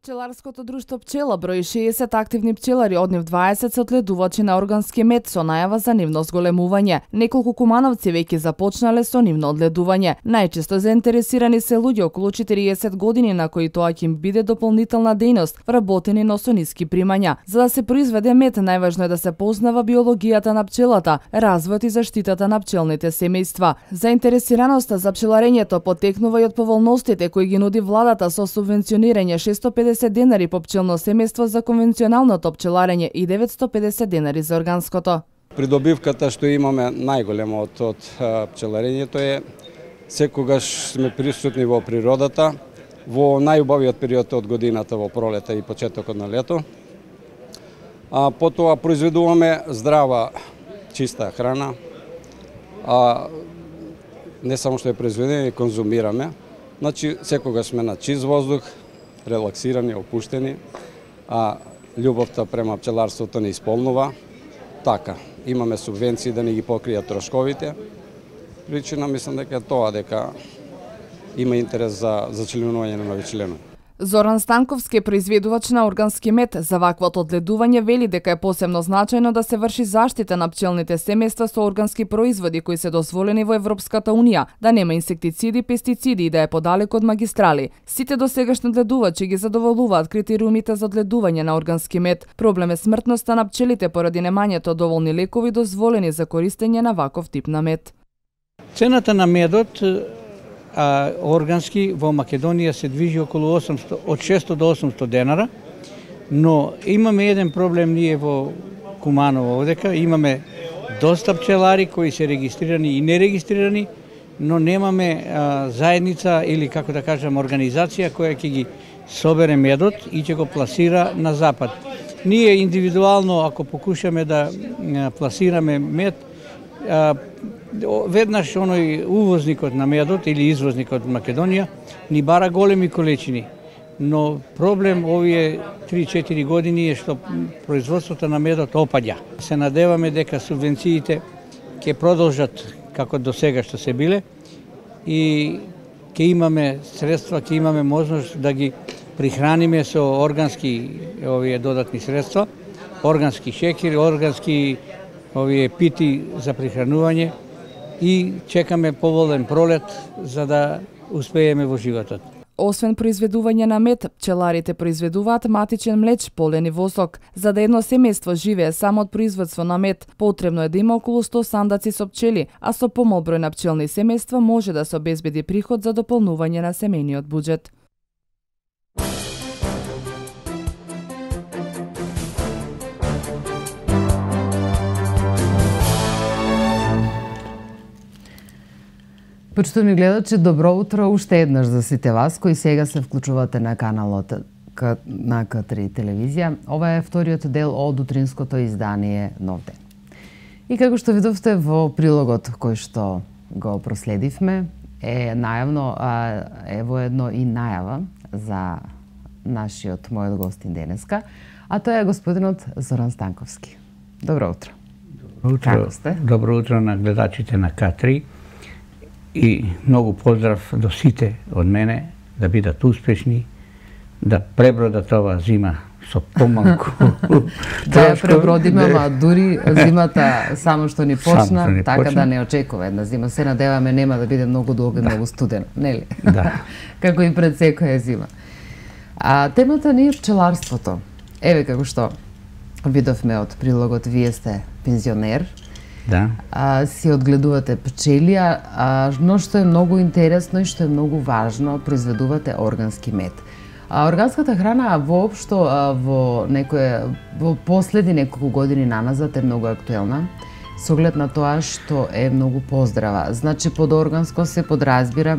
Пчеларското друштво Пчела брои 60 активни пчелари, од нив 20 се одледувачи на органски мед со најава за нивно зголемување. Неколку кумановци веќе започнале со нивно одледување. Најчесто заинтересирани се луѓе околу 40 години на кои тоа ќе им биде дополнителна дејност, вработени но со ниски примања. За да се произведе мед, најважно е да се познава биологијата на пчелата, развојот и заштитата на пчелните семејства. Заинтересираноста за пчеларењето потекнува и од поволностите кои ги нуди владата со субвенционирање 650 денари по пчелно семејство за конвенционалното пчеларење и 950 денари за органското. Придобивката што имаме најголема од пчеларењето е секогаш сме присутни во природата, во најубавиот период од годината, во пролета и почетокот на лето. Потоа произведуваме здрава, чиста храна, не само што е произведена, и конзумираме. Значи, секогаш сме на чист воздух, релаксирани, опуштени, а љубовта према пчеларството не исполнува. Така, имаме субвенции да не ги покријат трошковите. Причина, мислам дека тоа, дека има интерес за членување на нови членови. Зоран Станковски, произведувач на органски мед, за ваквото одледување вели дека е посебно значајно да се врши заштита на пчелните семејства со органски производи кои се дозволени во Европската унија, да нема инсектициди, пестициди и да е подалеку од магистрали. Сите досегашни одледувачи ги задоволуваат критериумите за одледување на органски мед. Проблем е смртноста на пчелите поради немањето доволни лекови дозволени за користење на ваков тип на мед. Цената на медот органски во Македонија се движи околу 800, од 600 до 800 денара, но имаме еден проблем ние во Куманово овдека, имаме доста пчелари кои се регистрирани и нерегистрирани, но немаме заедница или, како да кажам, организација која ќе ги собере медот и ќе го пласира на запад. Ние индивидуално, ако покушаме да пласираме мед, веднаш оној увозникот на медот или извозникот од Македонија ни бара големи количини. Но проблем овие 3-4 години е што производството на медот опаѓа. Се надеваме дека субвенциите ќе продолжат како до сега што се биле и ќе имаме средства, ќе имаме можност да ги прихраниме со органски овие додатни средства, органски шеќер, органски овие пити за прихранување и чекаме поволен пролет за да успееме во животот. Освен произведување на мед, пчеларите произведуваат матичен млеч, полен и восок. За да едно семејство живее само од производство на мед, потребно е да има околу 100 сандаци со пчели, а со помал број на пчелни семејства може да се обезбеди приход за дополнување на семејниот буџет. Почитувани гледачи, добро утро уште еднаш за сите вас кои сега се вклучувате на каналот на К3 телевизија. Ова е вториот дел од утринското издание Нов ден. И како што видовте во прилогот кој што го проследивме, е најавно, ево едно и најава за нашиот мојот гостин денеска, а тоа е господинот Зоран Станковски. Добро утро. Добро утро. Како сте? Добро утро на гледачите на К3. И многу поздрав до сите од мене да бидат успешни, да пребродат ова зима со помалку да ја пребродиме, ама дури зимата само што ни почна, така да не очекува една зима. Се надеваме нема да биде многу долго и многу студено, нели? Да. Како и пред секоја зима. Темата не е пчеларството. Еве како што видовме од прилогот, вие сте пензионер. Да. Си одгледувате пчели, но што е многу интересно и што е многу важно, произведувате органски мед. Органската храна воопшто во последни неколку години наназад е многу актуелна, со оглед на тоа што е многу поздрава. Значи, под органско се подразбира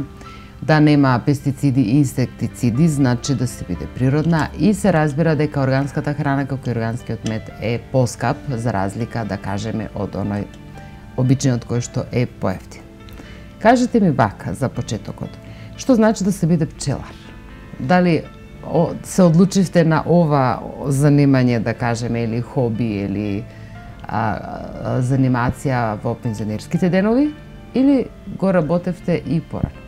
да нема пестициди и инсектициди, значи да се биде природна, и се разбира дека органската храна, како и органскиот мед, е поскап, за разлика, да кажеме, од оној обичниот кој што е поевтин. Кажете ми вака за почетокот, што значи да се биде пчелар? Дали се одлучивте на ова занимање, да кажеме, или хоби, или занимација во пензионерските денови, или го работевте и порано?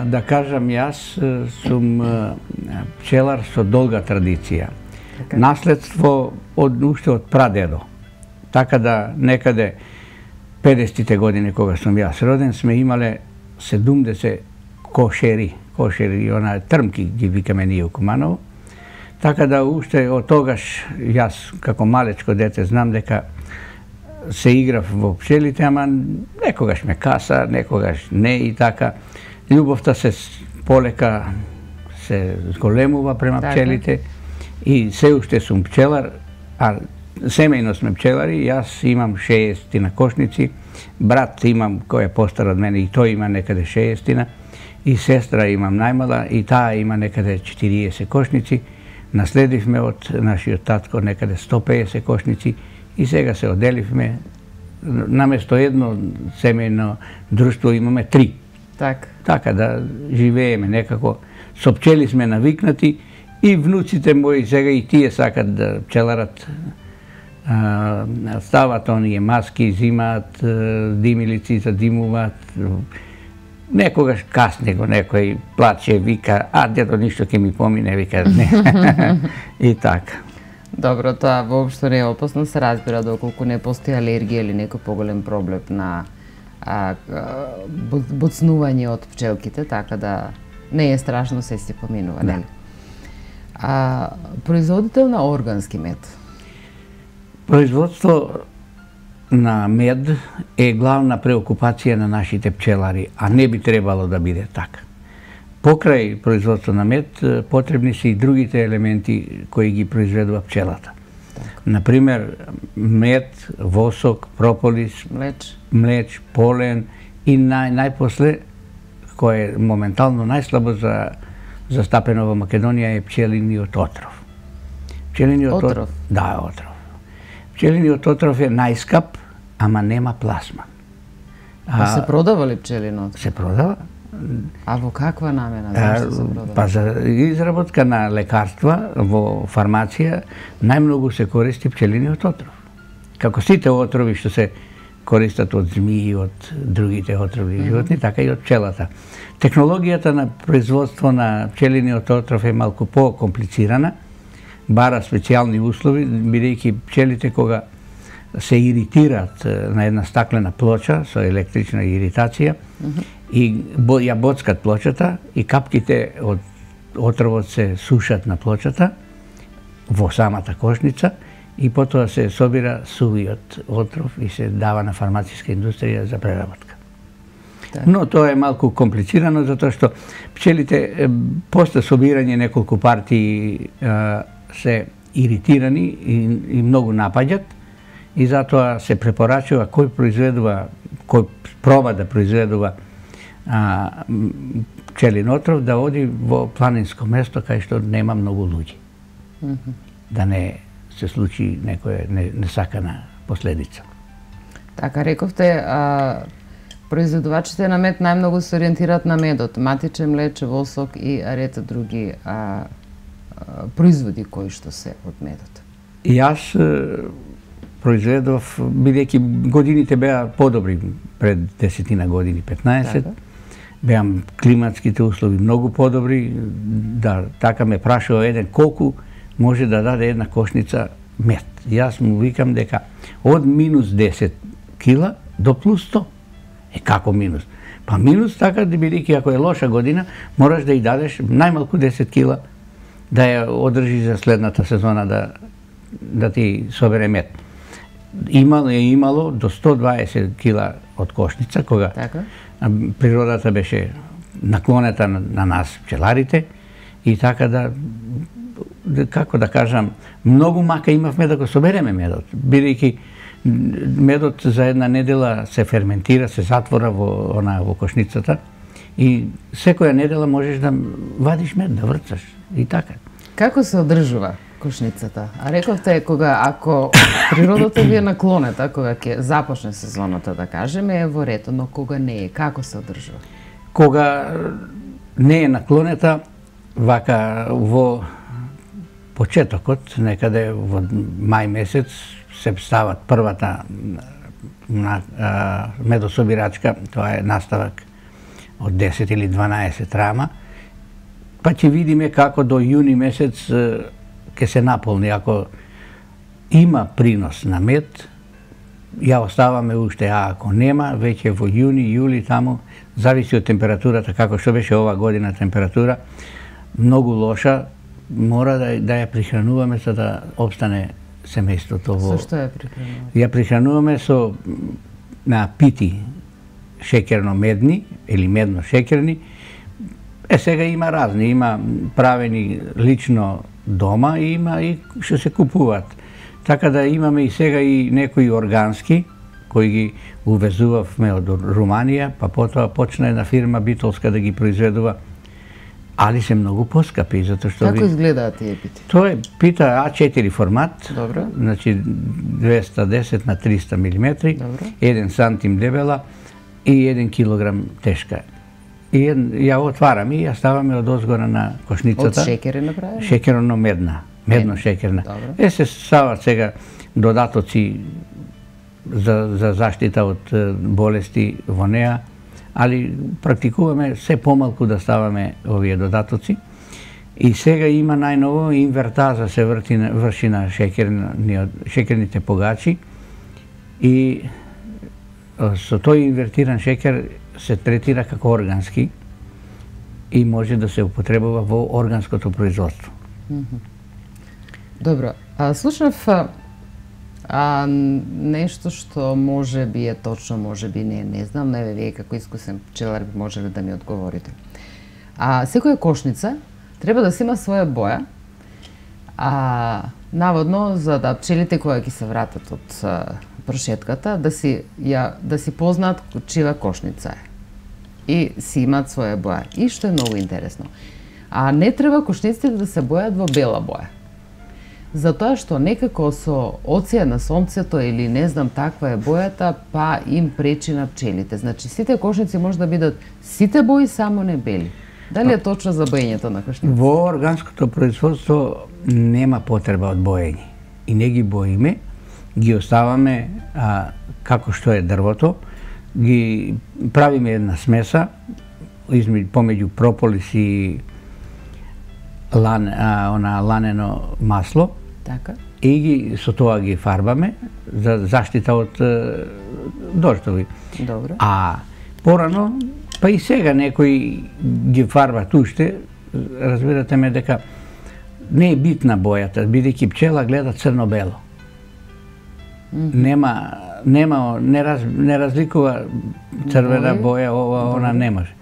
Да кажам, јас сум пчелар со долга традиција. Наследство уште од прадедо. Така да некаде 50-тите години кога сум јас роден, сме имале 70 кошери, она трмки ги викаме ние у Куманово. Така да уште од тогаш јас како малечко дете знам дека се играв во пчелите, ама некогаш ме каса, некогаш не и така. Љубовта се полека се зголемува према пчелите и се уште сум пчелар, а семејно сме пчелари. Јас имам 60 кошници, брат имам кој е постар од мене и тој има некаде 60, и сестра имам најмала и таа има некаде 40 кошници. Наследивме од нашиот татко некаде 150 кошници и сега се оделивме. Наместо едно семејно друштво имаме 3. Така да живееме некако. Со пчели сме навикнати и внуците мои сега и тие сакат да пчеларат. Стават оние маски, зимаат димилици, задимуваат. Некогаш касне го некој плаче, вика, дедо ништо ќе ми помине, вика, не. И така. Добро, тоа воопшто не е опасно, се разбира доколку не постои алергија или некој поголем проблем на буцнување од пчелките, така да не е страшно, се си поминува, нели? Производител на органски мед. Производство на мед е главна преокупација на нашите пчелари, а не би требало да биде така. Покрај производство на мед потребни се и другите елементи кои ги произведува пчелата. Например, мед, восок, прополис, млеч, полен и најпосле, кој е моментално најслабо застапено во Македонија, е пчелиниот отров. Отров? Да, отров. Пчелиниот отров е најскап, ама нема пласман. Се продава ли пчелин отров? Се продава. А во каква намена? Зашто се продава? Па за изработка на лекарства во фармација најмногу се користи пчелиниот отров. Како сите отрови што се користат од змии, од другите отровни животни, така и од пчелата. Технологијата на производство на пчелиниот отров е малку по-комплицирана, бара специјални услови, бидејќи пчелите кога се иритираат на една стаклена плоча со електрична иритација и ја боцкат плочата и капките од отровот се сушат на плочата во самата кошница и потоа се собира сувиот отров и се дава на фармацијска индустрија за преработка. Но тоа е малку комплицирано затоа што пчелите после собирање неколку партии се иритирани и многу напаѓат и затоа се препорачува кој проба да произведува пчелин отров да оди во планинско место кај што нема многу луѓе. Да не се случи некоја несакана последица. Така рековте, произведувачите на мед најмногу се ориентираат на медот, матиче, млече, восок и ред други производи кои што се од медот. Јас произведов, бидејќи годините беа подобри пред 10 години, 15, беам климатските услови многу подобри, да така ме прашува еден колку може да даде една кошница мед. Јас му викам дека од минус 10 кила до плюс 100. Како минус? Па минус така, бидејќи ако е лоша година, мораш да ја дадеш најмалку 10 кила да ја одржи за следната сезона да ти собере мед. Имало до 120 кила од кошница, кога природата беше наклонета на нас, пчеларите, и така да, како да кажам, многу мака имавме да го собереме медот, бидејќи медот за една недела се ферментира, се затвора во кошницата и секоја недела можеш да вадиш мед, да врцаш и така. Како се одржува? кошницата. А рековте ако природата ви е наклонета, кога ќе започне сезоната, да кажеме, е во рето, но кога не е, како се одржува? Кога не е наклонета, вака во почетокот, некаде во мај месец, се стават првата медособирачка, тоа е наставак од 10 или 12 рама, па ќе видиме како до јуни месец ќе се наполни. Ако има принос на мед, ја оставаме уште, а ако нема, веќе во јуни, јули, таму, зависи од температурата, како што беше ова година температура, многу лоша, мора да ја прихрануваме за да обстане семејството. Со што ја прихрануваме? Ја прихрануваме со напити шекерно-медни или медно-шекерни. Сега има разни, има правени лично дома и има и што се купуваат. Така да имаме и сега и некои органски, кои ги увезувавме од Руманија, па потоа почна една фирма битолска да ги произведува, али се многу поскапи, затоа што... Како изгледаат тие пити? Тоа е пита А4 формат, Добро. значи 210 на 300 мм, Добро. 1 сантим дебела и 1 килограм тешка. И ја отвараме и ја ставаме од озгора на кошницата. Од шекер е направена? Шекерно-медна, медно-шекерна. Добро. Се стават сега додатоци за заштита од болести во неа, али практикуваме се помалку да ставаме овие додатоци. И сега има најново инвертаза се врши на шекерните погачи и со тој инвертиран шекер се третира како органски и може да се употребува во органското производство. Добро. Слушнав нешто што може би е точно, може би не знам, не вие како искусен пчелар би можеле да ми одговорите. Секоја кошница треба да си има своја боја, наводно за да пчелите кои ќе се вратат од прошетката да си познаат чија кошница е и си имаат своја боја. И што е многу интересно, не треба кошниците да се бојат во бела боја. Затоа што некако со оција на сонцето или не знам таква е бојата, па им пречи на пчелите. Значи сите кошници може да бидат сите бои, само не бели. Дали е точно за боењето на кошници? Во органското производство нема потреба од боење. И не ги боиме, ги оставаме како што е дрвото, ги правиме една смеса помеѓу прополис и ланено масло. Така. И со тоа ги фарбаме за заштита од дождови. Добро. Порано, па и сега некои ги фарбат уште, разбирате ме дека не е битна бојата, бидејќи пчела гледа црно-бело. Не разликува црвена боја, ова, она не може.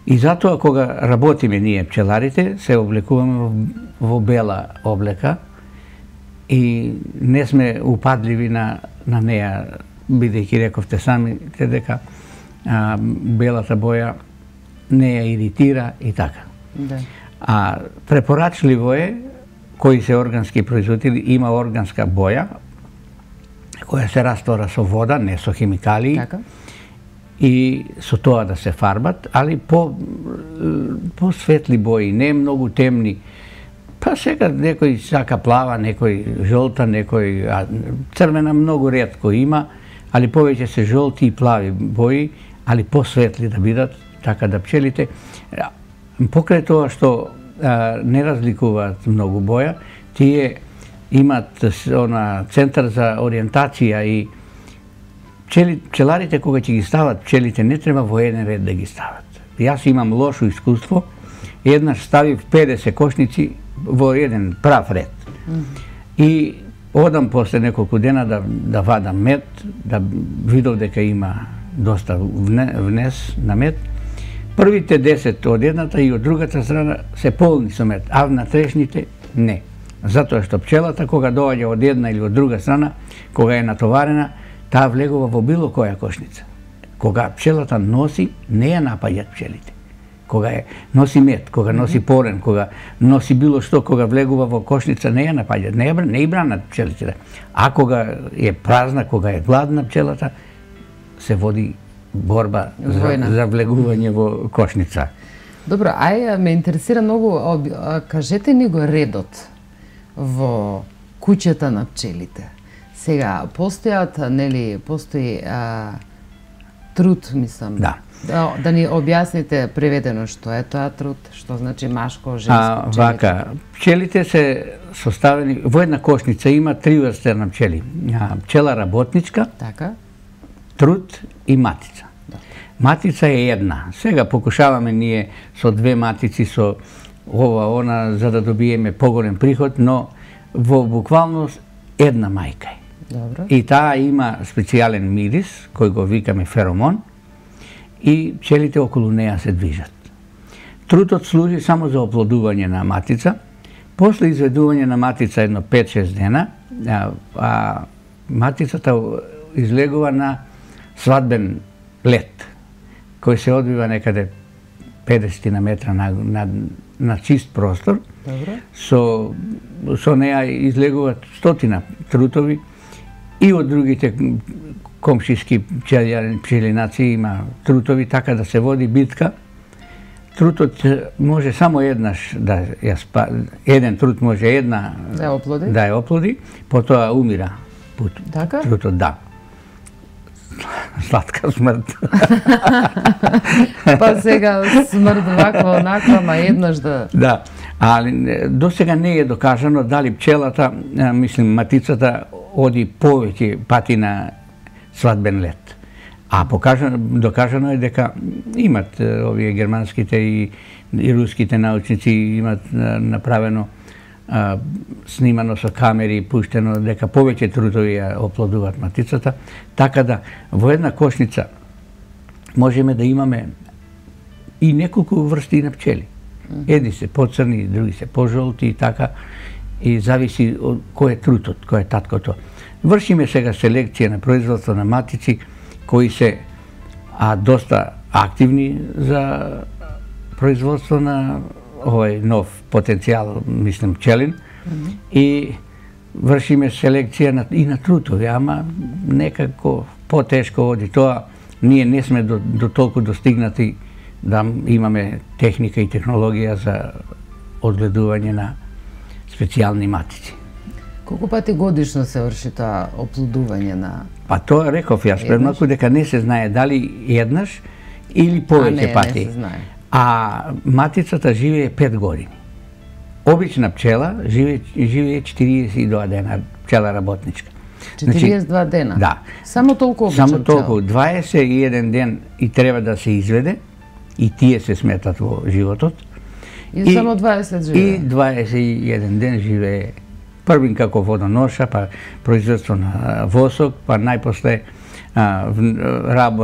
И затоа кога работиме ние пчеларите, се облекуваме во бела облека и не сме упадливи на неа, бидејќи рековте самите дека белата боја не ја иритира и така. Да. Препорачливо е, кои се органски производители, има органска боја, која се раствора со вода, не со химикалии, Така. и со тоа да се фарбат, али по светли бои, не многу темни. Па сега некој сака плава, некој жолта, некој црвена многу ретко има, али повеќе се жолти и плави бои, али посветли да бидат, така да пчелите, покрај тоа што не разликуваат многу боја, тие имат центар за ориентација и пчеларите кога ќе ги стават пчелите не треба во еден ред да ги стават. Јас имам лошо искуство, еднаш ставив 50 кошници во еден прав ред. И одам после неколку дена да вадам мед, да видов дека има доста внес на мед. Првите 10 од едната и од другата страна се полни со мед, а на трешните не. Затоа што пчелата кога доаѓа од една или од друга страна, кога е натоварена, таа влегува во било која кошница. Кога пчелата носи, не ја напаѓаат пчелите. кога носи мед, кога носи порен, кога носи било што, кога влегува во кошница, не ја напаѓа, не ја бранат пчелите. А кога е празна, кога е гладна пчелата, се води борба за влегување во кошница. Добро, ме интересира многу, кажете ни го редот во куќата на пчелите. Сега, постои труд, мислам. Да. Да ни објасните преведено што е тоа труд, што значи машко, женско пчелите. Вака, пчелите се составени, во една кошница има 3 врсти на пчели. Пчела работничка, така, труд и матица. Да. Матица е една. Сега покушаваме ние со 2 матици, со ова, она, за да добиеме поголем приход, но во буквално една мајка е. Добро. И таа има специјален мирис, кој го викаме феромон, и пчелите околу неа се движат. Трутот служи само за оплодување на матица, после изведување на матица едно 5-6 дена, матицата излегува на свадбен лет, кој се одвива некаде 50 на метра на чист простор. Добро. Со неа излегуваат 100 трутови и од другите комшиски пчелинаци има трутови, така да се води битка. Трутот може само еднаш еден трут може една да ја оплоди, потоа умира така? Трутот, да. Сладка смрт. Па сега смрт ваква, онаква, ма еднаш да... Да, али до сега не е докажано дали пчелата, мислим матицата, оди повеќе пати на свадбен лет. А докажано е дека имат овие германските и руските научници имат направено, снимано со камери, пуштено дека повеќе трутови ја оплодуваат матицата, така да во една кошница можеме да имаме и неколку врсти на пчели. Едни се поцрни, други се пожолти и така, и зависи од кој е трутот, кој е таткото. Вршиме сега селекција на производство на матици кои се доста активни за производство на овој нов потенцијал, мислам, пчелин, и вршиме селекција и на трутови, ама некако потешко оди тоа. Ние не сме до толку достигнати да имаме техника и технологија за одгледување на специјални матици. Колку пати годишно се врши тоа оплодување на... Па тоа реков јас премалку дека не се знае дали еднаш или повеќе пати. Не се знае. А матицата живее 5 години. Обична пчела живее 42 дена, пчела работничка. 42 дена? Да. Само толку обична Само толку, 21 ден и треба да се изведе, и тие се сметат во животот. И само 20 живее? И 21 ден живее. Првин како водоноша, па производство на восок, па најпосле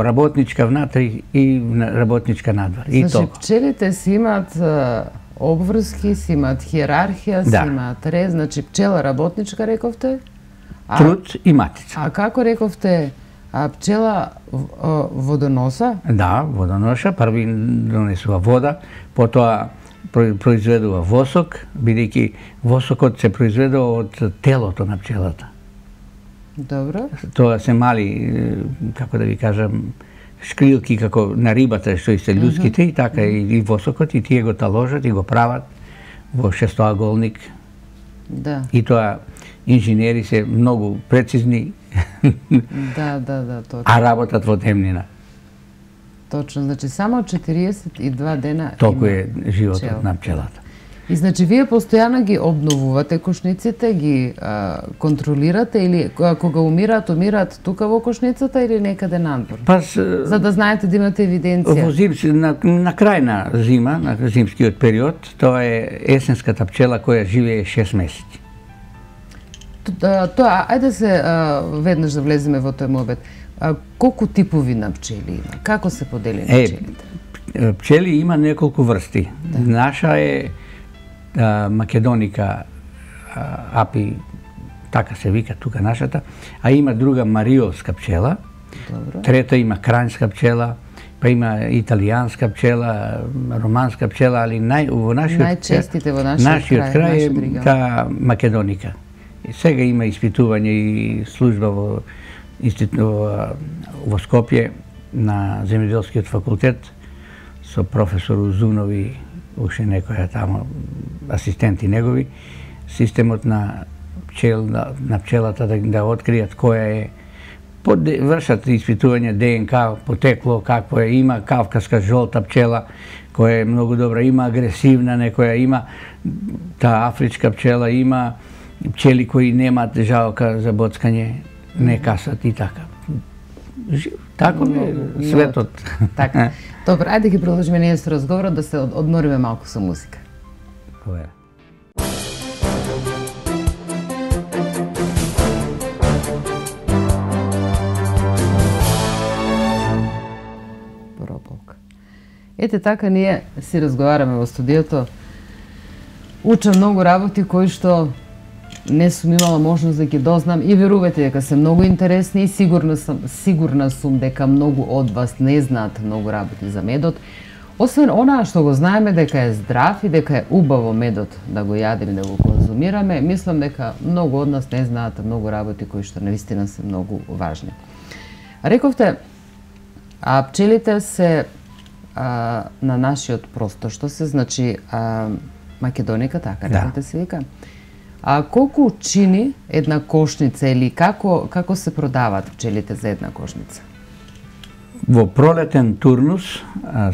работничка внатре и работничка надвор. Значи, пчелите си имаат обврски, си имаат хиерархија, си имаат ред, значи пчела работничка, рековте? Труд и матица. А како рековте, пчела водоноса? Да, водоноша, први донесува вода, потоа произведува восок, бидејќи восокот се произведува од телото на пчелата. Добро. Тоа се мали, како да ви кажам, шкрилки како на рибата што и се људските, и така и восокот, и тие го таложат и го прават во шестоаголник. Да. И тоа инженери се многу прецизни. Да, точно. А работат во темнина. Точно, значи само 42 дена толку е животот на пчелата. И значи вие постојано ги обновувате кошниците, ги контролирате, или кога умираат тука во кошницата или некаде надвор? За да знаете да имате евиденција. На крај на зима, на зимскиот период, тоа е есенската пчела која живее 6 месеци. Тоа, ајде се веднаш да влеземе во тој мобет. Колку типови на пчели има? Како се подели на пчелите? Пчели има неколку врсти. Наша е Македоника апи, така се вика тука нашата, а има друга мариолска пчела, трета има крањска пчела, па има италијанска пчела, романска пчела, али најчестите во нашиот крај е таа македоника. И сега има испитување и служба во Скопје на земјоделскиот факултет со професор Узунови, уште некоја тамо асистенти негови, системот на пчелата да откријат која е, вршат испитување ДНК, потекло, какво е, има кавказска жолта пчела, која е многу добра, има агресивна некоја, има таа афричка пчела, има пчели кои немаат жалка за боцкање, не касат и така. Тако е светот. Така. Добро, ајде ги продолжиме ние со разговорот, да се одмориме малку со музика. Повера. Ете така ние си разговараме во студиото. Учам многу работи кои што не сум имала можност да ги дознам и верувате дека се многу интересни и сигурна сум дека многу од вас не знаат многу работи за медот. Освен онаа што го знаеме дека е здрав и дека е убаво медот да го јадеме, да го конзумираме, мислам дека многу од нас не знаат многу работи кои што навистина се многу важни. Рековте, пчелите се на нашиот простор, што се значи македоника, така рекате се вика. Колку чини една кошница или како се продаваат пчелите за една кошница? Во пролетен турнус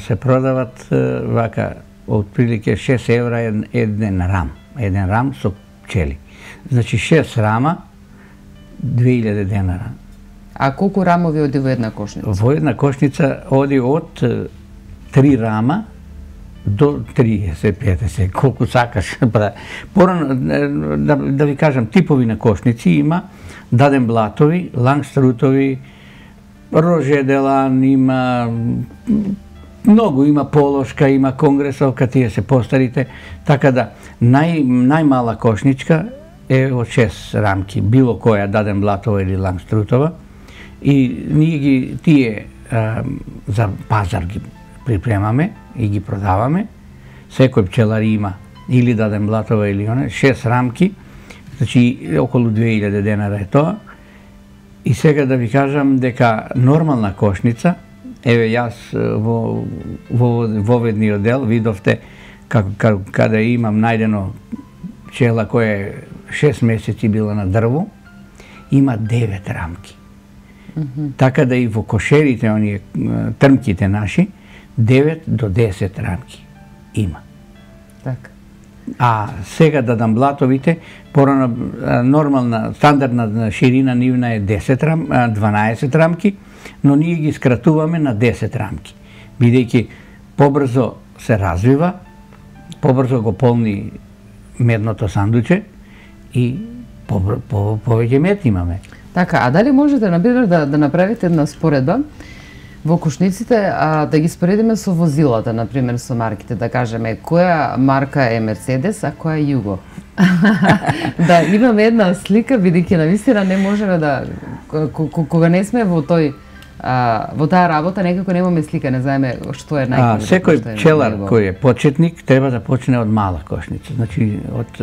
се продават вака отприлике 6 евра еден рам со пчели. Значи 6 рама 2000 денара. А колку рамови оди во една кошница? Во една кошница оди од 3 рама до 30-50, колку сакаш. Порано, да ви кажам, типови на кошници има даден блатови, лангструтови, роже делан, има многу, има полошка, има конгресовка, тие се постарите, така да најмала кошничка е од 6 рамки, било која даден блатова или лангструтова, и ние ги тие за пазар ги припремаме и ги продаваме. Секој пчелар има или даден блатова или 6 рамки, значи околу 2000 денара е тоа. И сега да ви кажам дека нормална кошница, еве јас во воведниот дел видовте каде имам најдено пчела која е 6 месеци била на дрво, има 9 рамки. Така да и во кошерите, оние трмките наши, 9 до 10 рамки има. Така. А сега да дам блатовите, порано нормална, стандардна ширина нивна е 12 рамки, но ние ги скратуваме на 10 рамки, бидејќи побрзо се развива, побрзо го полни медното сандуче и повеќе мед имаме. Така, а дали можете, например, да направите една споредба во кошниците, да ги споредиме со возилата, например, со марките, да кажеме која марка е Мерцедес, а која е Југо? Да имаме една слика, бидејќи навистина не можеме да, кога не сме во таа работа, некако немаме слика, не знаеме што е најголемо. Секој пчелар кој е почетник треба да почне од мала кошница, значи од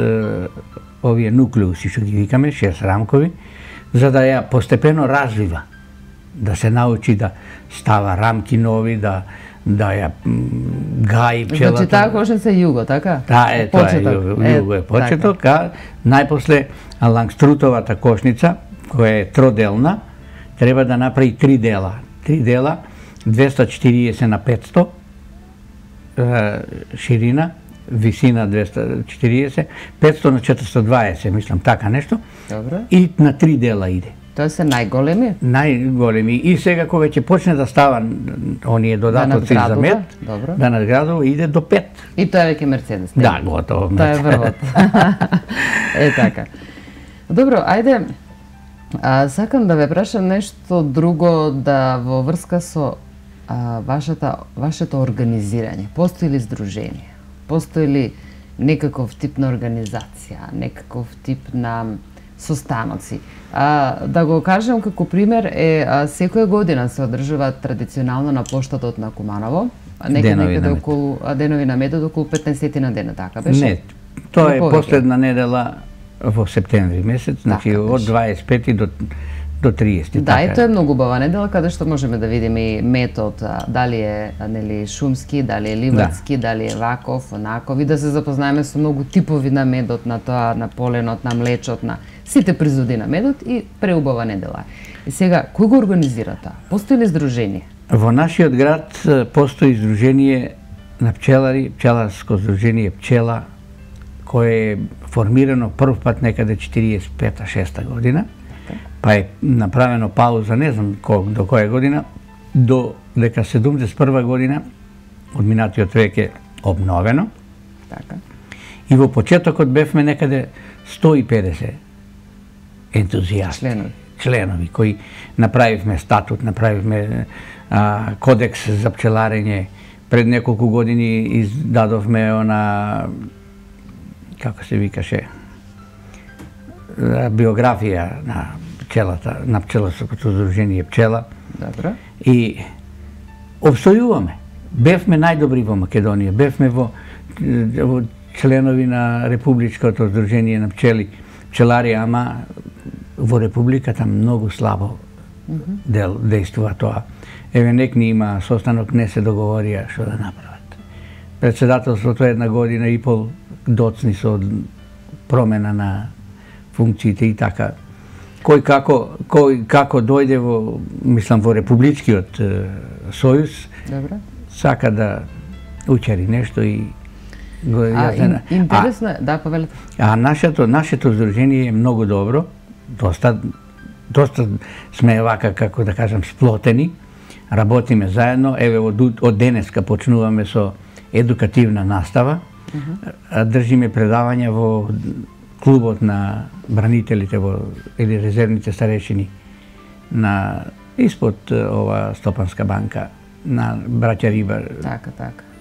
овие нуклеуси што ги викаме, 6 рамкови, за да ја постепено развива, да се научи да става рамки нови, да ја гаи пчелата. Значи таа кошница е Југо, така? Да, тоа е Југо е почеток, а најпосле лангструтовата кошница, која е троделна, треба да направи 3 дела. 3 дела, 240 на 500 ширина, висина 240, 500 на 420, мислам така нешто. Добро. И на 3 дела иде. Тоа се најголеми? Најголеми. И сега кога ќе почне да става оние додатоци за мед, да надградува, иде до 5. И тоа е веќе Мерцедес. Да, готово. Тоа е врвот. Е така. Добро, ајде, сакам да ве прашам нешто друго, да во врска со вашето организирање. Постои ли здружение? Постои ли некаков тип на организација, некаков тип на со станоци. Да го кажем како пример секоја година се одржува традиционално на поштадот на Куманово, некаде околу денови на медот, околу 15 на дена, така беше? Не, тоа е последна недела во септември месец, значи од 25 до 30. Да, и тоа е многу убава недела каде што можеме да видиме и метод, дали е шумски, дали е ливадски, дали е ваков, онаков, и да се запознаеме со многу типови на медот, на тоа, на поленот, на млечот, на сите производи на медот, и преубава недела. И сега, кој го организира тоа? Постои ли здружение? Во нашиот град постои здружение на пчелари, пчеларско здружение Пчела, кое е формирано прв пат некаде 45-6 година, па е направено пауза, не знам до која година, до дека 71 година од минатиот век е обновено. Така. И во почетокот бевме некаде 150 ентузијасти, членови кои направивме статут, направивме кодекс за пчеларење. Пред неколку години издадовме како се викаше, биографија на пчелата, на пчеларското здружение Пчела. Добро. И обстојуваме. Бевме најдобри во Македонија, бевме во членови на Републичкото здружение на пчелари, ама во Републиката многу слабо дејствува тоа. Еве некни има состанок, не се договорија што да направат. Председателството една година и пол доцни со промена на функциите и така. Кој како дојде во, мислам, во Републичкиот сојуз, сака да учари нешто и го интересно е, да, повелете. Нашето здружение е многу добро, доста сме вака, како да кажам, сплотени, работиме заедно. Еве од денеска почнуваме со едукативна настава, држиме предавања во клубот на бранителите или резервните старешини на испод ова Стопанска банка на Браќа Рибар,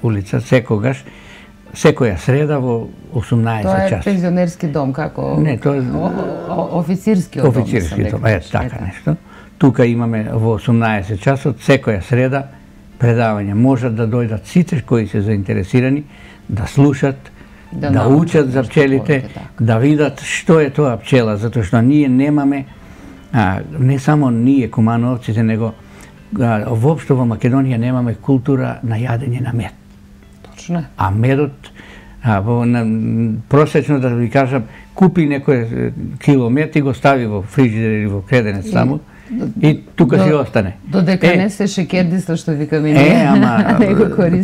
улица, секоја среда во 18 часот. Тоа е пензионерски дом, како? Не, тоа е официрски дом. Официрски дом, така нешто. Тука имаме во 18 часот, секоја среда, предавања. Можат да дојдат сите кои се заинтересирани, да слушат, да учат за пчелите, да видат што е тоа пчела, затоа што ние немаме, не само ние кумановците, него воопшто во Македонија немаме култура на јадење на мед. Точно. А медот, просечно да ви кажам, купи некој кило мед и го стави во фрижидер или во креденец само, и тука си остане. Додека не се шекердиста, што викаме ние, ама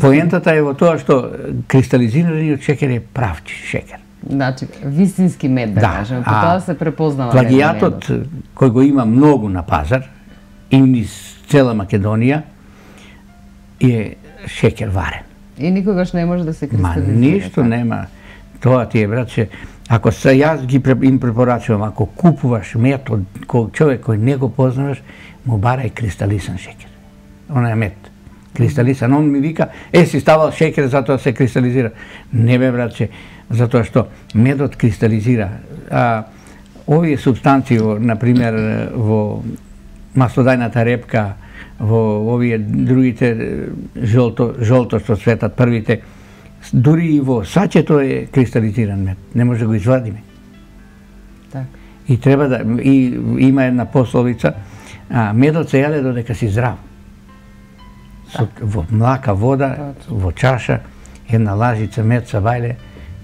поентата е во тоа што кристализираниот шекер е прав шекер. Значи, вистински мед, да кажем, по тоа се препознава. Плагијатот, кој го има многу на пазар, и низ цела Македонија, е шекер варен. И никогаш не може да се кристализира. Ништо нема. Тоа ти е, братче, ако јас им препорачувам, ако купуваш мед од човек кој не го познаваш, му барај кристалисан шекер. Она е мед. Кристалисан. Он ми вика, си ставал шекер затоа се кристализира. Не бе, братче, затоа што медот кристализира. Овие субстанции, например, во маслодајната репка, во овие другите жолто што светат првите, дури и во саќето е кристализиран мед. Не може да го извадиме. Так. И треба да има една пословица, медот се јаде додека си здрав. Во млака вода, во чаша, една лажица мед са бајле,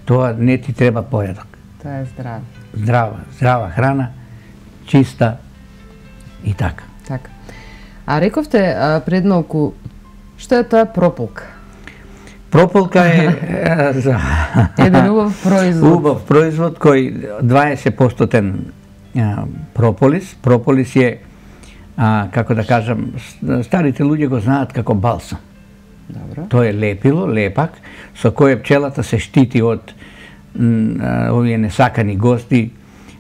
тоа не ти треба појадок. Тоа е здраво. Здрава храна, чиста и така. Така. А рековте пред малку, што е тоа прополка? Прополка е еден убав производ. Убав производ кој 20% прополис. Прополис е, како да кажам, старите луѓе го знаат како балсам. Добро. Тоа е лепило, лепак, со кој пчелата се штити од овие несакани гости.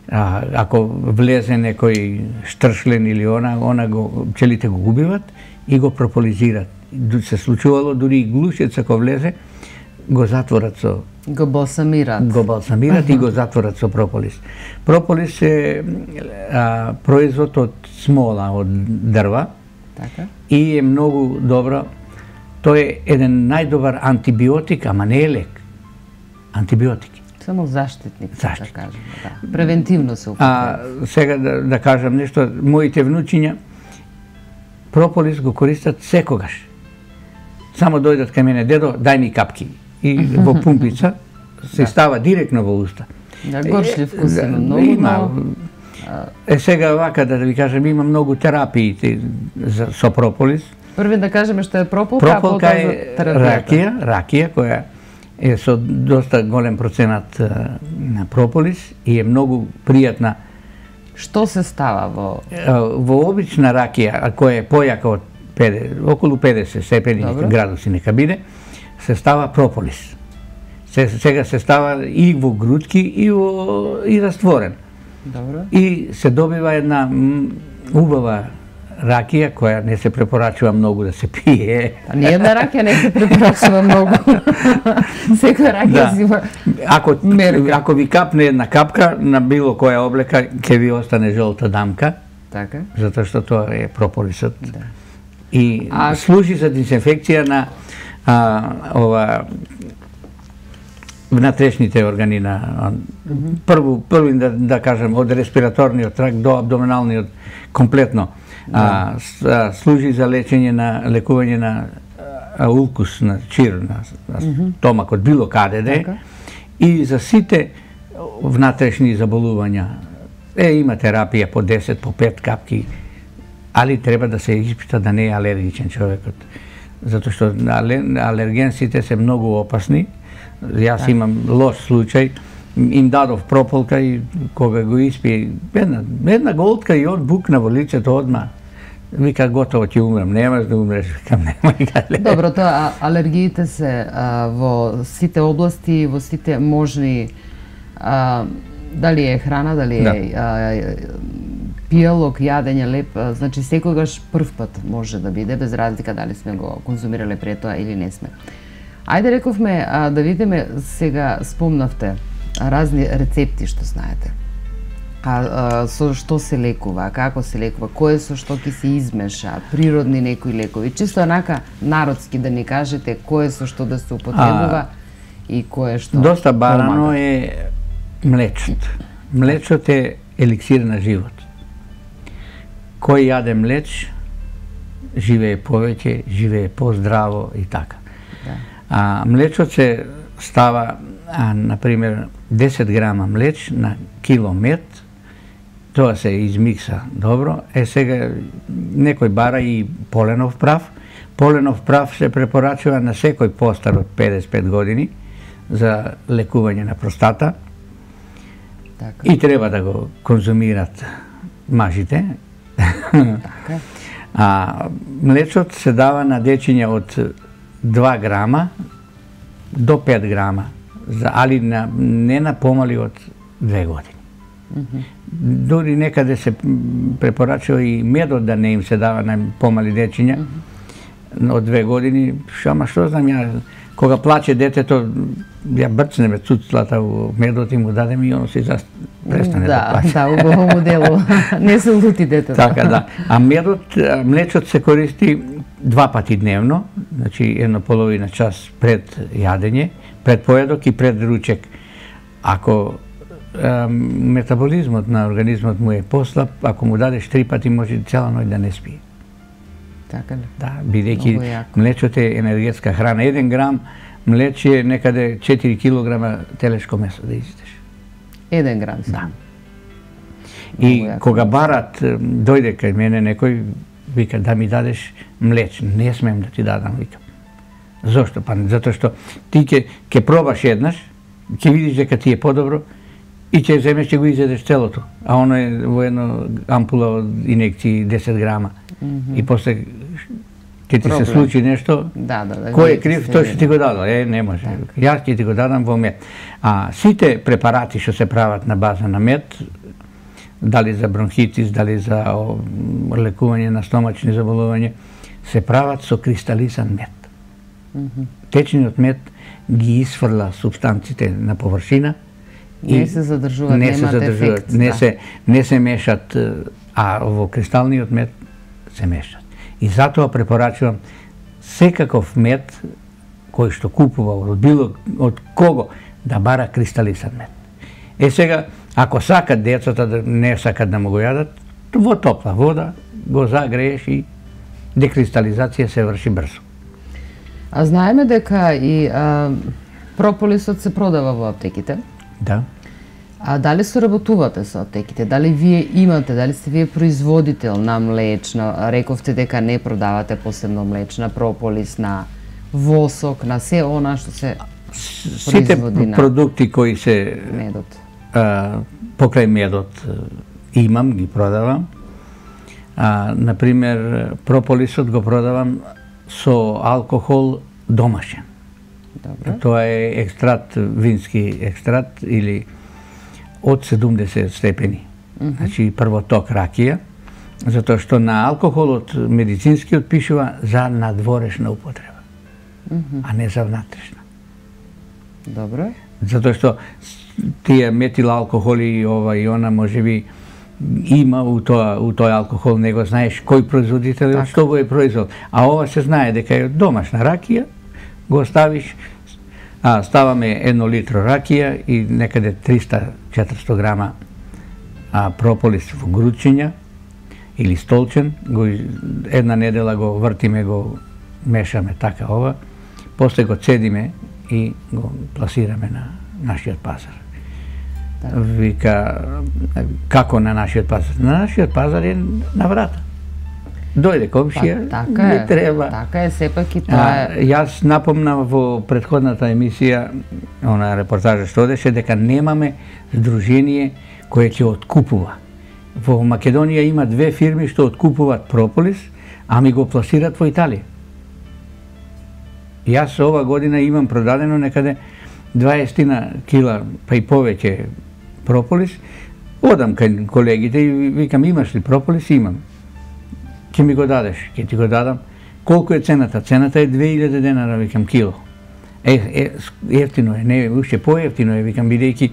Ако влезе некој штршлен или пчелите го убиват и го прополизират. Се случувало дури и глушец ако влезе, го затворат со Го балсамират и го затворат со прополис. Прополис е производ од смола, од дрва, Така. и е многу добро. Тој е еден најдобар антибиотик, ама не е лек. Антибиотик. Само заштитник, Заштитник. да кажем. Да. Превентивно се употреба. Сега да кажам нешто, моите внучиња прополис го користат секогаш. Само дојдат кај мене, дедо, дај ми капки. И во пумпица се става директно во уста. Да, горчлив вкус има многу, има, но... сега вака да ви кажам, има многу терапии со прополис. Први да кажеме што е прополка, а Прополка потоа за е терапијата. ракија која е со доста голем проценат на прополис и е многу пријатна. Што се става Во обична ракија, која е појака од околу 50 степени градуси нека биде, се става прополис. Сега се става и во грудки и растворен. Добро. И се добива една убава ракија која не се препорачува многу да се пие. Ни една ракија не се препорачува многу. Секоја ракија си има мерка. Ако ви капне една капка на било која облека, ќе ви остане жолта дамка. Така. Затоа што тоа е прополисот. Да. И служи за дезинфекција на внатрешните органи на први да кажем од респираторниот тракт до абдоминалниот комплетно. Служи за лекување на улкус, на чир, на стомакот, било каде да е. И за сите внатрешни заболувања има терапија по 10, по 5 капки, али треба да се испита да не е алергичен човекот. Затоа што алергенсите се многу опасни. Јас имам лош случај, им дадов прополка и кога го испи една голтка и он букна во лицето одма. Вика, готово ќе умрем, немаш да умреш, викам, немај гале. Добро, тоа алергиите се во сите области, во сите можни, дали е храна, дали е пијалок, јадење, леп, значи секогаш прв пат може да биде, без разлика дали сме го конзумирале пред тоа или не сме. Ајде рековме да видиме, сега спомнавте разни рецепти што знаете. Со што се лекува, како се лекува, кое со што ќе се измеша, природни некои лекови. Чисто онака народски да ни кажете кое со што да се употребува и кое што доста барано е млечот. Млечот е еликсир на живот. Кој јаде млеч, живее повеќе, живее поздраво и така. Млечот се става, например, 10 грама млеч на кило мед, тоа се измикса добро. Сега некој бара и поленов прав. Поленов прав се препорачува на секој постар од 55 години за лекување на простата. И треба да го конзумират мажите. Млечот се дава на дечиња од 2 грама до 5 грама, али не на помали од 2 години. Дори некаде се препорачува и медот да не им се дава на помали дечиња од 2 години. Ама што знам ја, кога плаче детето, ја брцнеме цуцлата во медот и му дадеме и оно се престане да плаче. Да, убаво му дело. Не се лути детето. Така, да. А млечот се користи 2 пати дневно, значи 1,5 час пред јадење, пред поедок и пред ручек. Ако метаболизмот на организмот му е послаб, ако му дадеш 3 пати може цела ноќ да не спие. Така ли? Да, бидејќи млечот е енергетска храна. 1 грам млече е некаде 4 килограма телешко месо да изидеш. 1 грам? Да. И кога барат, дојде кај мене некој, вика, да ми дадеш млеч. Не смем да ти дадам, викам. Зошто? Па затоа што ти ќе пробаш еднаш, ќе видиш дека ти е подобро и ќе земеш, ќе го изедеш целото. А оно е во едно ампула од инекции 10 грама. И после ќе ти се случи нешто, кој е крив, тој ќе ти го дадал. Не може. Јас ќе ти го дадам во мед. Сите препарати што се прават на база на мед, дали за бронхитис, дали за лекување на стомачни заболувања, се прават со кристализан мед. Течниот мед ги исфрла супстанците на површина. Не се задржуваат, немат ефект. Не се мешат, а во кристалниот мед се мешат. И затоа препорачувам секаков мед кој што купува од кого да бара кристалисан мед. Сега, ако сакат децата да не сакат да му го јадат, во топла вода го загрееш и декристализација се врши брзо. А знаеме дека и прополисот се продава во аптеките. Да. А дали соработувате со аптеките? Дали вие имате, дали сте вие производител на млечна? Рековте дека не продавате посебно млечна, прополис, на восок, на се она што се производи на продукти кои се медот. Покрај медот имам, ги продавам. Например, прополисот го продавам со алкохол домашен. Добре. Тоа е екстракт, вински екстракт или од 70 степени. Значи прво ток ракија, затоа што на алкохолот медицинскиот пишува за надворешна употреба, а не за внатрешна. Добро. Затоа што тие метил алкохоли и ова и она можеби има у тој алкохол, не го знаеш кој производител, што го е произвел. А ова се знае дека е домашна ракија, го ставиш, ставаме 1 литро ракија и некаде 300-400 грама прополис во гручиња или столчен, една недела го вртиме, го мешаме така ова, после го цедиме и го пласираме на нашиот пазар. Вика, како на нашиот пазар? На нашиот пазар е на врата. Дојде комшија, не треба. Така е, сепак и тоа е. Јас напомнав во претходната емисија, она репортажа што одеше, дека немаме здружение кое ќе откупува. Во Македонија има 2 фирми што откупуваат прополис, а ми го пласират во Италија. Јас ова година имам продадено некаде 20 кила, па и повеќе прополис. Одам кај колегите и викам, имаш ли прополис? Имам. Ќе ми го дадеш? Ќе ти го дадам. Колку е цената? Цената е 2000 денара, викам, кило. Ефтино е, не, уште поевтино е, викам, бидејќи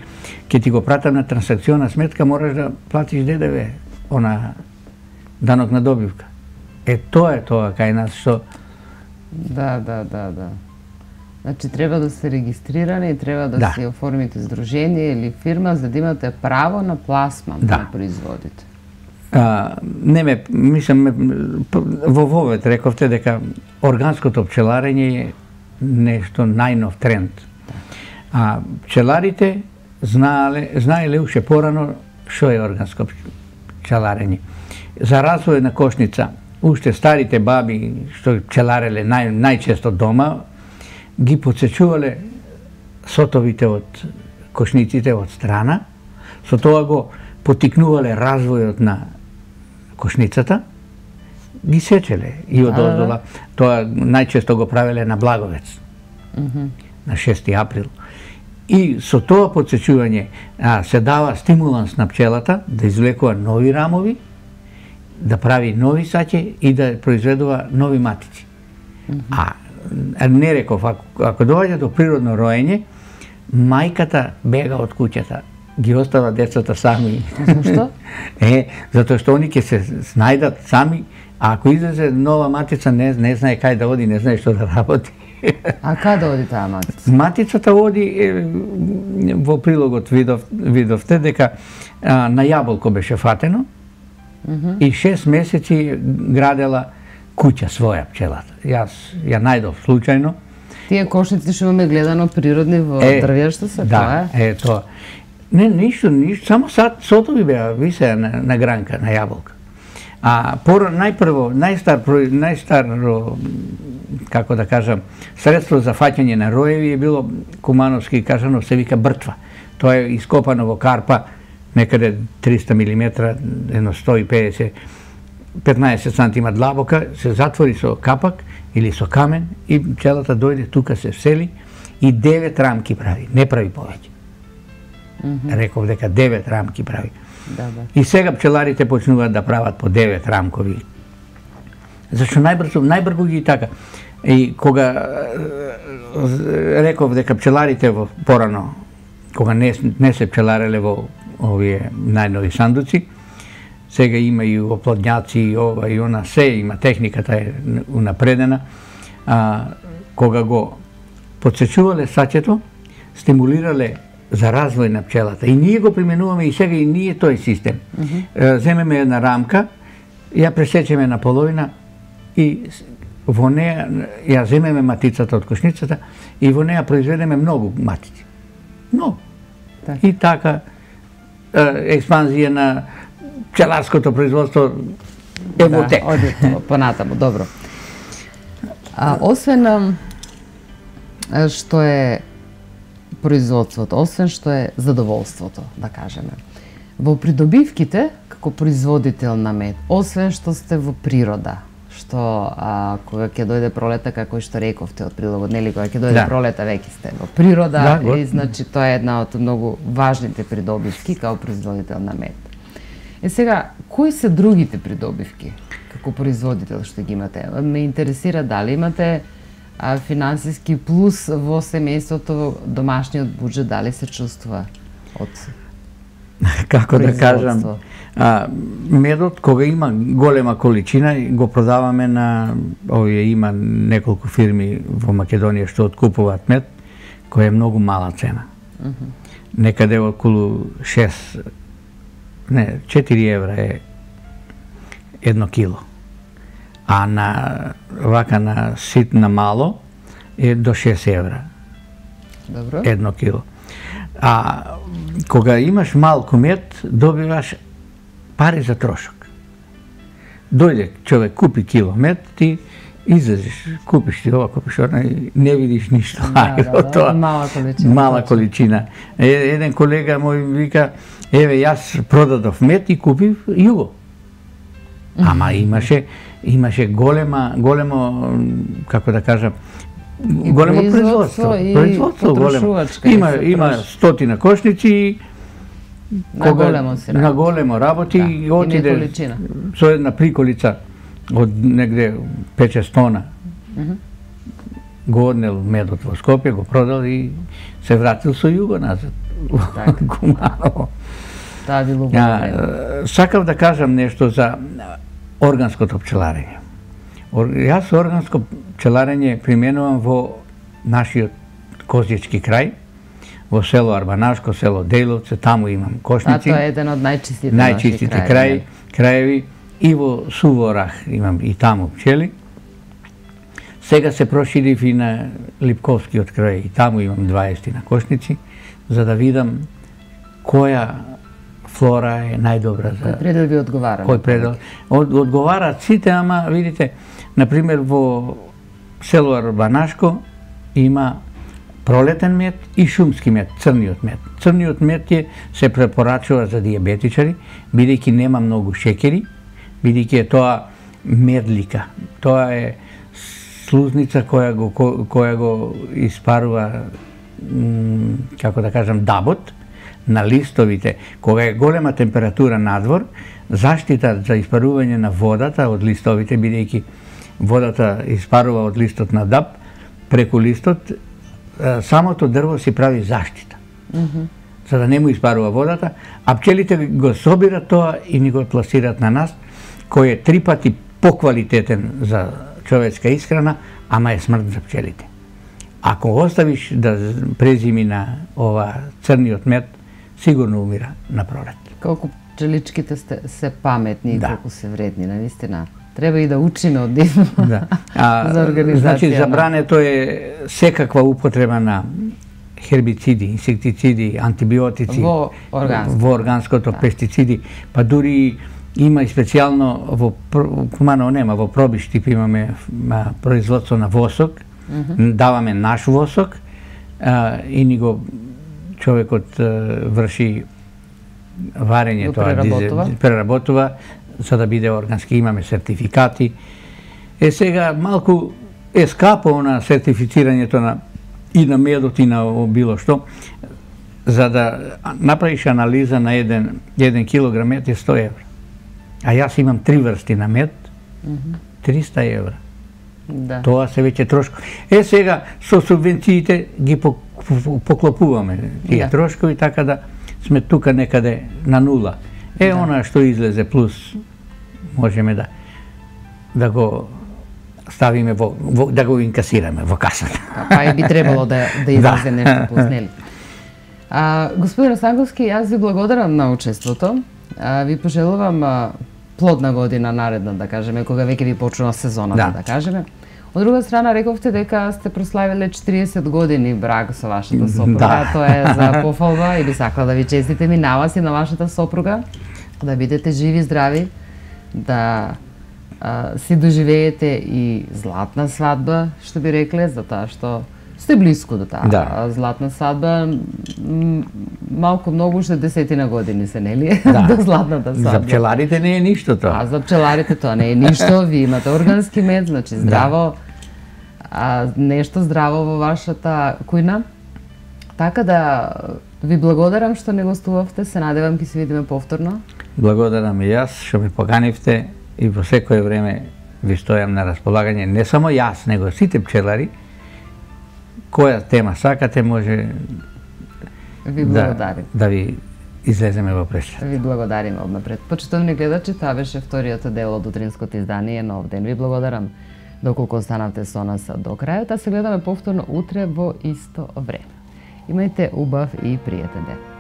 ќе ти го пратам на трансакциона сметка, мораш да платиш ДДВ, она данок на добивка. Тоа е тоа кај нас што... Да. Значи треба да сте регистрирани и треба да си оформите здружение или фирма за да имате право на пласман на производите. Мислам, во вовет рековте дека органското пчеларење е нешто најнов тренд. Пчеларите знаеле уште порано што е органско пчеларење. За развој на кошница, уште старите баби што пчелареле најчесто дома, ги подсечувале сотовите од кошниците од страна, со тоа го потикнувале развојот на кошницата, ги сечеле и од оздола. Тоа најчесто го правеле на Благовец, на 6 април. И со тоа подсечување се дава стимуланс на пчелата да извлекува нови рамови, да прави нови саќе и да произведува нови матици. Не реков, ако доаѓа до природно роење, мајката бега од куќата, ги остава децата сами. Зашто? Затоа што они ќе се снајдат сами, а ако излезе нова матица, не знае кај да оди, не знае што да работи. А каде оди таа матица? Матицата оди, во прилогот видовте дека на јаболко беше фатено и 6 месеци градела куќа своја пчелата. Јас ја најдов случајно. Тие кошници што имаме гледано природни во дрвјашта се, тоа е? Тоа. Не, ништо, само сотови беа висеа на гранка, на јаболка. Најпрво, најстаро, како да кажам, средство за фаќање на роеви е било кумановски кажано, се вика бртва. Тоа е ископано во карпа, некаде 300 мм, едно 150 15 сантима длабока, се затвори со капак или со камен и пчелата дојде тука, се сели и 9 рамки прави, не прави повеќе. Реков дека 9 рамки прави. И сега пчеларите почнуваат да прават по 9 рамкови Зашто најбрзо ги така. И кога реков дека пчеларите порано, кога не се пчелареле во овие најнови сандуци, сега има и оплодњаци, и ова и она, се има, техниката е унапредена. Кога го подсечувале саќето, стимулирале за развој на пчелата. И ние го применуваме и сега и ние тој систем. Земеме една рамка, ја пресечеме на половина и во неја ја земеме матицата од кошницата и во неја произведеме многу матици. Многу. И така експанзија на пчеларското производство е во тек. Оди понатаму, добро. Освен што е производството, освен што е задоволството, да кажеме, во придобивките, како производител на мед, освен што сте во природа, што кога ќе дојде пролета, како и што рековте од прилогот, нели, кога ќе дојде пролета, веќе сте во природа, и значи тоа е една од многу важните придобивки као производител на мед. Сега, кои се другите придобивки како производител што ги имате? Ме интересира дали имате финансиски плюс во семејството, домашниот буџет, дали се чувствува од како да кажам, медот кога има голема количина го продаваме на овие, има неколку фирми во Македонија што откупуваат мед која е многу мала цена. Некаде околу 4 евра е 1 кило. А на вака на ситна мало е до 6 евра. Добро. 1 кило. А кога имаш малку мед, добиваш пари за трошок. Дојде човек, купи кило мед, ти излезеш, купиш ти ова, купиш она и не видиш ништо. Мала количина. Мала количина. Еден колега мој вика, еве јас продадов мед и купив југо. Ама имаше големо, како да кажам, големо производство. Има 100 кошници, на големо работи и отиде со една приколица од негде 5-6 тона. Го однел медот во Скопје, го продал и се вратил со југо назад. Куманово. Сакав да кажам нешто за органското пчеларење. Јас органско пчеларење применувам во нашиот Козјечки крај, во село Арбанашко, село Дејловце, таму имам кошници. Тоа е еден од најчистите крајеви. И во Суворах имам и таму пчели. Сега се проширив и на Липковскиот крај, и таму имам 20 на кошници, за да видам која флора е најдобра за... Кој предел ви одговара? Кој предел? Одговараат сите, ама видите, например во село Арбанашко има пролетен мед и шумски мед, црниот мед. Црниот мед се препорачува за диабетичари, бидејќи нема многу шеќери, бидејќи е тоа медлика. Тоа е слузница која го испарува, како да кажам, дабот на листовите. Кога е голема температура надвор, заштита за испарување на водата од листовите, бидејќи водата испарува од листот на даб, преку листот, самото дрво си прави заштита. За да не му испарува водата, а пчелите го собират тоа и ни го пласираат на нас, кој е 3 пати поквалитетен за човечка исхрана, ама е смрт за пчелите. Ако го оставиш да презими на ова црниот мед, сигурно умира на пролет. Колку пчеличките се паметни и колку се вредни, навистина. Треба и да учиме од нив за организација. Значи, забрането е секаква употреба на хербициди, инсектициди, антибиотици во органското, пестициди, па дури има и специјално во Куманово нема, во Пробиштип имаме производство на восок, даваме наш восок и ни го човекот врши варење тоа, преработува за да биде органски, имаме сертификати. Сега малку е скапо на сертифицирањето и на медот и на било што, за да направиш анализа на 1 килограм мед е 100 евра. А јас имам 3 врсти на мед, 300 евра. Да. Тоа се веќе трошкови. Сега со субвенциите ги поклопуваме тие трошкови, така да сме тука некаде на нула. Она што излезе плюс можеме да го ставиме да го инкасираме во касата. Па и би требало да излезе нешто плюс, нели? Господин Останковски, јас ви благодарам на учеството. Ви пожелувам плодна година наредна, да кажеме, кога веќе ви почнува сезоната, да кажеме. Од друга страна, рековте дека сте прославиле 40 години брак со вашата сопруга. Тоа е за пофалба и би сакала да ви честитаме на вас и на вашата сопруга, да бидете живи, здрави, да си доживеете и златна свадба, што би рекле, затоа што сте близко до таа златна свадба. Малку многу уште 10 години се, нели? До златната свадба. За пчеларите не е ништо тоа. За пчеларите тоа не е ништо. Ви имате органски мед, значи здраво, нешто здраво во вашата кујна. Така да ви благодарам што не гостувавте, се надевам ќе се видиме повторно. Благодарам и јас што ме поканивте и во секое време ви стојам на располагање, не само јас, него сите пчелари. Која тема сакате, може да ви излеземе во престрат. Ви благодариме однапред. Почитувани гледачи, тоа беше вториот дел од утринското издание Нов ден. Ви благодарам доколку останавте со нас до крајот, а се гледаме повторно утре во исто време. Имајте убав и пријатен ден.